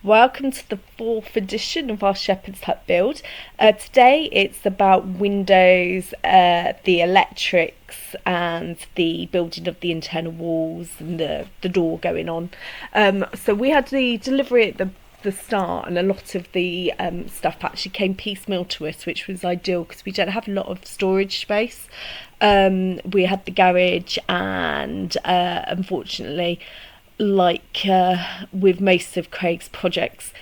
Welcome to the fourth edition of our Shepherd's Hut build. Today it's about windows, the electrics and the building of the internal walls and the door going on. So we had the delivery at the start, and a lot of the stuff actually came piecemeal to us, which was ideal because we don't have a lot of storage space. We had the garage, and unfortunately, like with most of Craig's projects,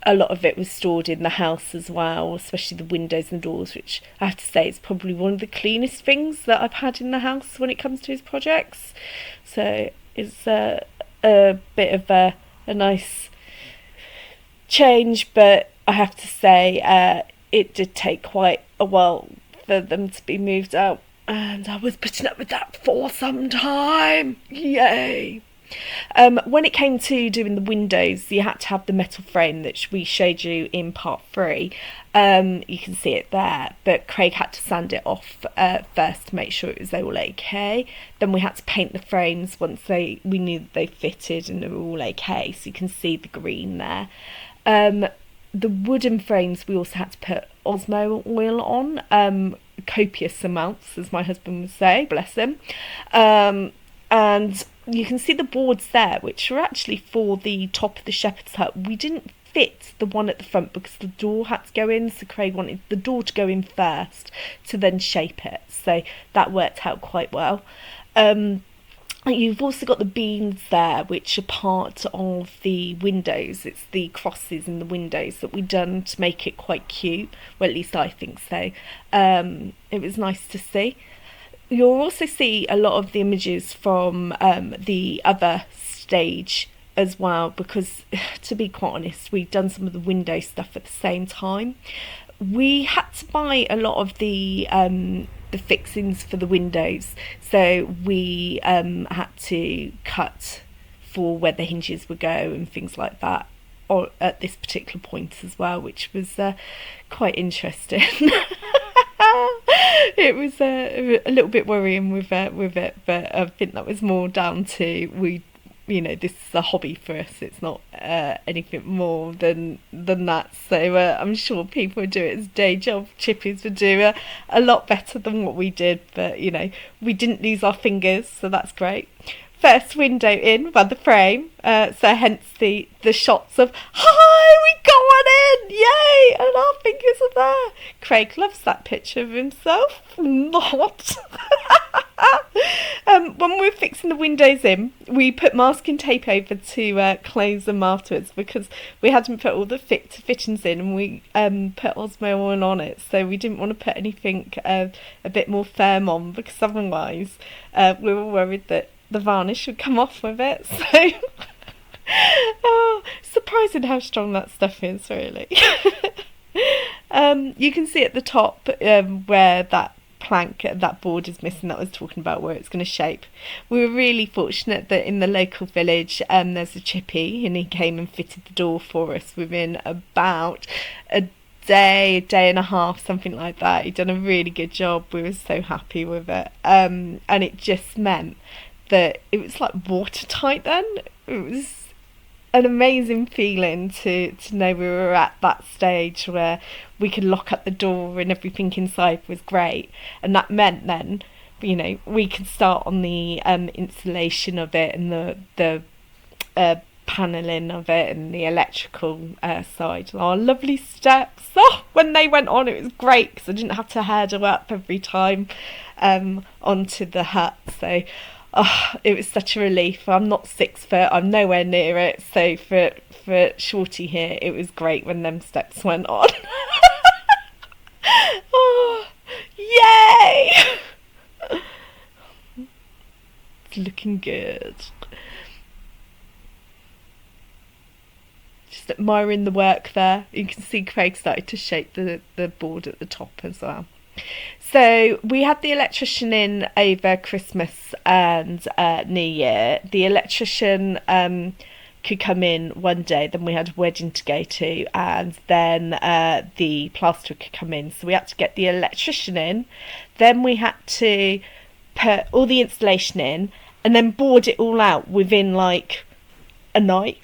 a lot of it was stored in the house as well, especially the windows and doors, which I have to say is probably one of the cleanest things that I've had in the house when it comes to his projects. So it's a bit of a nice change, but I have to say it did take quite a while for them to be moved out, and I was putting up with that for some time. Yay! When it came to doing the windows, you had to have the metal frame that we showed you in part 3. You can see it there, but Craig had to sand it off first to make sure it was all okay. Then we had to paint the frames once we knew that they fitted and they were all okay, so you can see the green there. The wooden frames we also had to put Osmo oil on, copious amounts, as my husband would say, bless him. And you can see the boards there, which are actually for the top of the shepherd's hut. We didn't fit the one at the front because the door had to go in, so Craig wanted the door to go in first to then shape it, so that worked out quite well. You've also got the beams there, which are part of the windows. It's the crosses in the windows that we've done to make it quite cute, well, at least I think so. It was nice to see. You'll also see a lot of the images from the other stage as well, because to be quite honest, we've done some of the window stuff at the same time. We had to buy a lot of the fixings for the windows, so we had to cut for where the hinges would go and things like that, or at this particular point as well, which was quite interesting. It was a little bit worrying with it, but I think that was more down to this is a hobby for us. It's not anything more than that. So I'm sure people who do it as day job chippies would do a lot better than what we did. But we didn't lose our fingers, so that's great. First window in by the frame, so hence the shots of "Hi, we got one in! Yay!" and our fingers are there. Craig loves that picture of himself. Not. When we were fixing the windows in, we put masking tape over to close them afterwards, because we hadn't put all the fittings in, and we put Osmo oil on it, so we didn't want to put anything a bit more firm on, because otherwise we were worried that the varnish would come off with it. So surprising how strong that stuff is, really. You can see at the top where that plank, that board is missing that I was talking about, where it's going to shape. We were really fortunate that in the local village there's a chippy, and he came and fitted the door for us within about a day and a half, something like that. He'd done a really good job. We were so happy with it, and it just meant that it was like watertight then. It was an amazing feeling to know we were at that stage where we could lock up the door and everything inside was great, and that meant then we could start on the installation of it and the panelling of it and the electrical side. Our lovely steps, when they went on, it was great because I didn't have to hurdle up every time onto the hut. So it was such a relief. I'm not 6 foot, I'm nowhere near it, so for Shorty here, it was great when them steps went on. Oh, yay! It's looking good. Just admiring the work there. You can see Craig started to shape the board at the top as well. So we had the electrician in over Christmas and New Year. The electrician could come in one day, then we had a wedding to go to, and then the plasterer could come in. So we had to get the electrician in, then we had to put all the installation in, and then board it all out within like a night.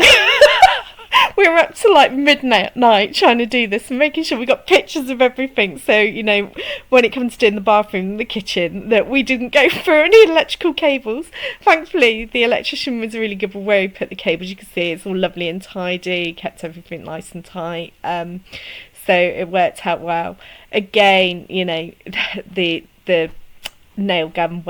We were up to like midnight night trying to do this and making sure we got pictures of everything, so you know, when it comes to doing the bathroom and the kitchen, that we didn't go through any electrical cables. Thankfully the electrician was really good with where he put the cables. You can see it's all lovely and tidy, kept everything nice and tight, so it worked out well. Again, you know, the nail gun work